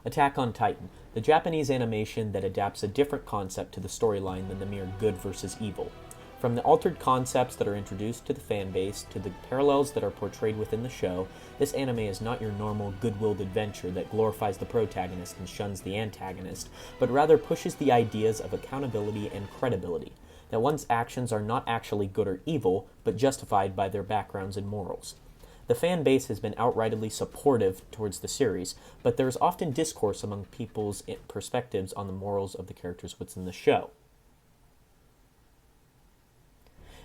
Attack on Titan, the Japanese animation that adapts a different concept to the storyline than the mere good versus evil. From the altered concepts that are introduced to the fanbase to the parallels that are portrayed within the show, this anime is not your normal good-willed adventure that glorifies the protagonist and shuns the antagonist, but rather pushes the ideas of accountability and credibility, that one's actions are not actually good or evil, but justified by their backgrounds and morals. The fan base has been outrightly supportive towards the series, but there is often discourse among people's perspectives on the morals of the characters within the show.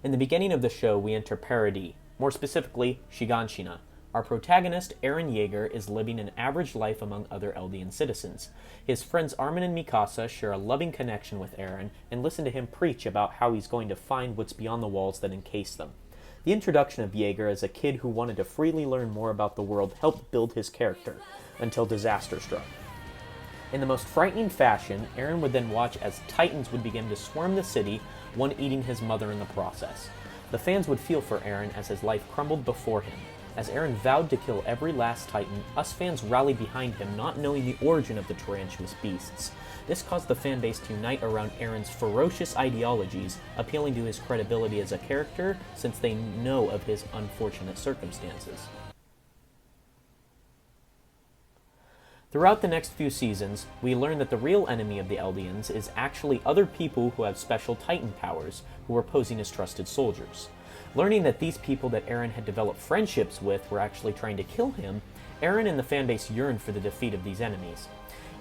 In the beginning of the show, we enter Paradis, more specifically, Shiganshina. Our protagonist, Eren Jaeger, is living an average life among other Eldian citizens. His friends Armin and Mikasa share a loving connection with Eren and listen to him preach about how he's going to find what's beyond the walls that encase them. The introduction of Jaeger as a kid who wanted to freely learn more about the world helped build his character, until disaster struck. In the most frightening fashion, Eren would then watch as Titans would begin to swarm the city, one eating his mother in the process. The fans would feel for Eren as his life crumbled before him. As Eren vowed to kill every last Titan, us fans rallied behind him, not knowing the origin of the tarantuous beasts. This caused the fanbase to unite around Eren's ferocious ideologies, appealing to his credibility as a character, since they know of his unfortunate circumstances. Throughout the next few seasons, we learn that the real enemy of the Eldians is actually other people who have special Titan powers, who are posing as trusted soldiers. Learning that these people that Eren had developed friendships with were actually trying to kill him, Eren and the fanbase yearned for the defeat of these enemies.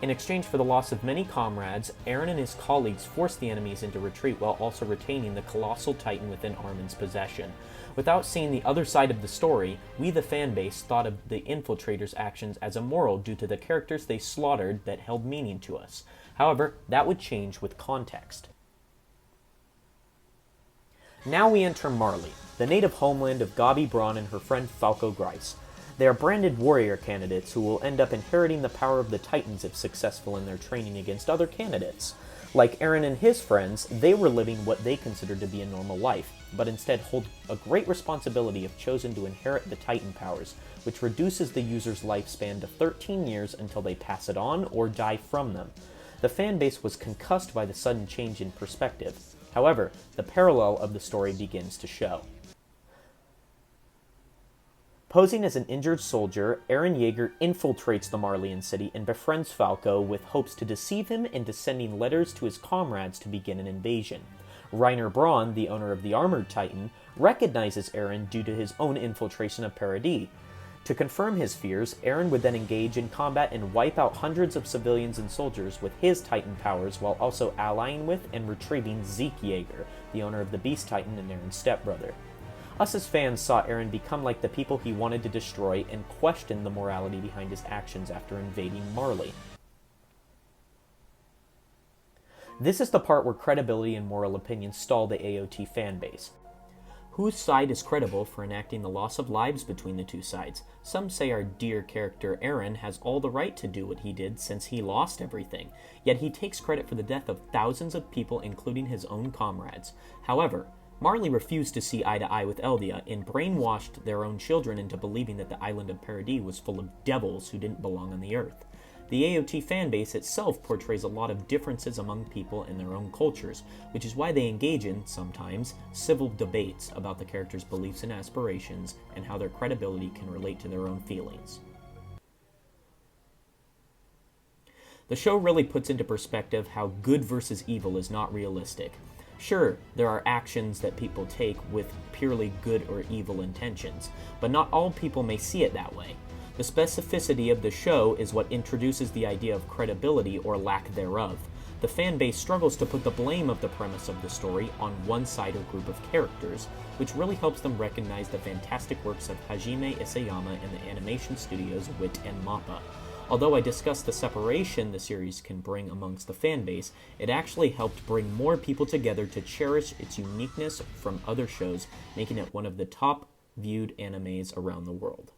In exchange for the loss of many comrades, Eren and his colleagues forced the enemies into retreat while also retaining the colossal Titan within Armin's possession. Without seeing the other side of the story, we the fanbase thought of the infiltrators' actions as immoral due to the characters they slaughtered that held meaning to us. However, that would change with context. Now we enter Marley, the native homeland of Gabi Braun and her friend Falco Grice. They are branded warrior candidates who will end up inheriting the power of the Titans if successful in their training against other candidates. Like Eren and his friends, they were living what they considered to be a normal life, but instead hold a great responsibility if chosen to inherit the Titan powers, which reduces the user's lifespan to 13 years until they pass it on or die from them. The fanbase was concussed by the sudden change in perspective. However, the parallel of the story begins to show. Posing as an injured soldier, Eren Jaeger infiltrates the Marleyan city and befriends Falco with hopes to deceive him into sending letters to his comrades to begin an invasion. Reiner Braun, the owner of the Armored Titan, recognizes Eren due to his own infiltration of Paradis. To confirm his fears, Eren would then engage in combat and wipe out hundreds of civilians and soldiers with his Titan powers while also allying with and retrieving Zeke Jaeger, the owner of the Beast Titan and Eren's stepbrother. Us as fans saw Eren become like the people he wanted to destroy and question the morality behind his actions after invading Marley. This is the part where credibility and moral opinion stall the AOT fanbase. Whose side is credible for enacting the loss of lives between the two sides? Some say our dear character Eren has all the right to do what he did since he lost everything, yet he takes credit for the death of thousands of people including his own comrades. However, Marley refused to see eye to eye with Eldia and brainwashed their own children into believing that the island of Paradis was full of devils who didn't belong on the earth. The AOT fanbase itself portrays a lot of differences among people and their own cultures, which is why they engage in, sometimes, civil debates about the characters' beliefs and aspirations and how their credibility can relate to their own feelings. The show really puts into perspective how good versus evil is not realistic. Sure, there are actions that people take with purely good or evil intentions, but not all people may see it that way. The specificity of the show is what introduces the idea of credibility or lack thereof. The fanbase struggles to put the blame of the premise of the story on one side or group of characters, which really helps them recognize the fantastic works of Hajime Isayama and the animation studios WIT and MAPPA. Although I discussed the separation the series can bring amongst the fanbase, it actually helped bring more people together to cherish its uniqueness from other shows, making it one of the top viewed animes around the world.